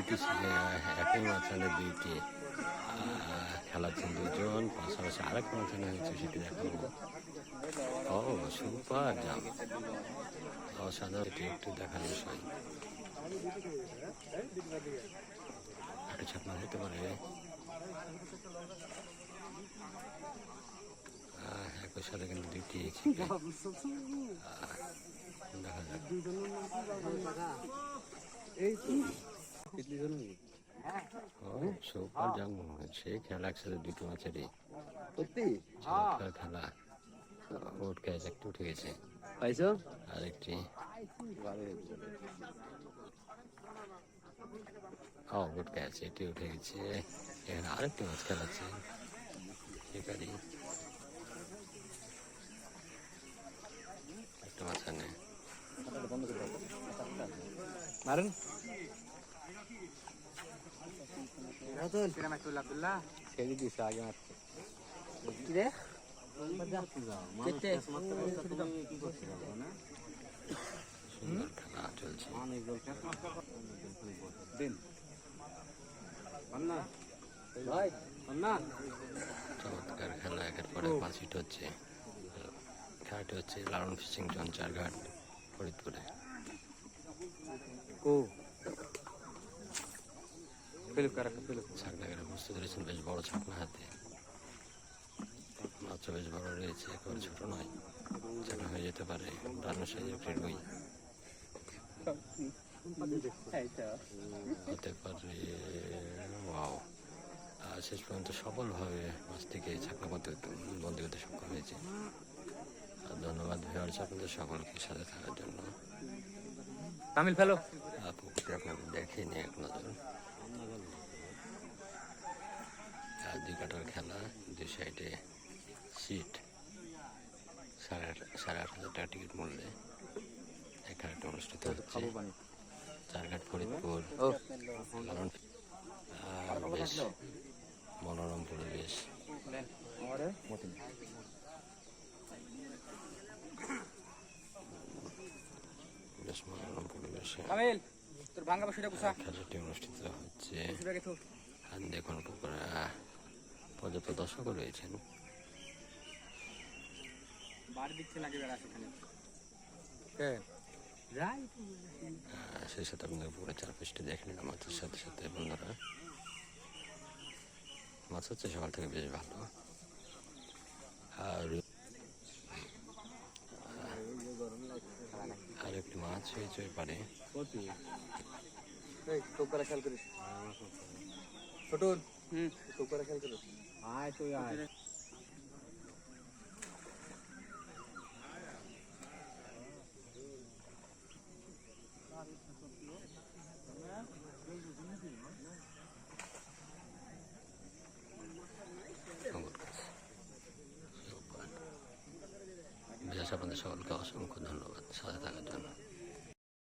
দুইটি একই মাঝখানে দুইটি খেলাচ্ছেন দুজন, পাশাপাশি আরেক মাঝখানে হয়েছে সেটি দেখাবো। ও সুপার জাম, অসাধারণ, এটি একটু দেখার বিষয়। একটা ছাপনা হতে পারে, একই সাথে কিন্তু দুইটি দেখা যাক। সুপার জাম, সেই খেলা একসাথে দুটো মাছেরই খেলা। উঠ ক্যাচ একটু উঠে গেছে, আরেকটি গুড ক্যাচ, এটি উঠে গেছে। এখানে আরেকটি মাছ খেলাচ্ছে শিকারি, একটা মাঝখানে মারেন ছেড়ে দিছে আগে মারতে। সুন্দর খেলা চলছে। চমৎকার খেলা, একের পর এক মাছ হিট হচ্ছে। খেলাটি হচ্ছে লালন ফিশিং জন, চারঘাট, ফরিদপুরে। ছাকনাগারে বুঝতে পেরেছেন, বেশ বড় ছাকনা হাতে, মাছও বেশ বড় রয়েছে, একেবারে ছোট নয়, ছাকনা হয়ে যেতে পারে। রান্না সাইজের ফ্রেডুই হতে পারে। ওয়াও, শেষ পর্যন্ত সফলভাবে মাছটিকে ছাকনা বন্দি করতে সক্ষম হয়েছে। ধন্যবাদ ভিউয়ার্স আপনাদের সকলকে সাথে থাকার জন্য। তামিল ফেলো পুকুরটি আপনাদের দেখেনি এক নজর। দুই কাটার খেলা, দুই সাইডে সিট, 8,500 টাকা টিকিট মূল্যে এই খেলাটি অনুষ্ঠিত হচ্ছে চারঘাট, ফরিদপুর। বেশ মনোরম পরিবেশ, বেশ মনোরম পরিবেশে খেলাটি অনুষ্ঠিত হচ্ছে। আর দেখুন পুকুরে পর্যাপ্ত দর্শকও রয়েছেন। সেই সাথে আপনাদের পুকুরে চারপাশটি দেখে নিলাম মাছের সাথে সাথে। বন্ধুরা, মাছ হচ্ছে সকাল থেকে বেশ ভালো। আর একটি মাছ হয়েছে ওই পারে। খেয়াল করিস ছোট, খেয়াল করিস। আয় তুই আয়। আপনাদের সকলকে অসংখ্য ধন্যবাদ সাথে থাকার জন্য।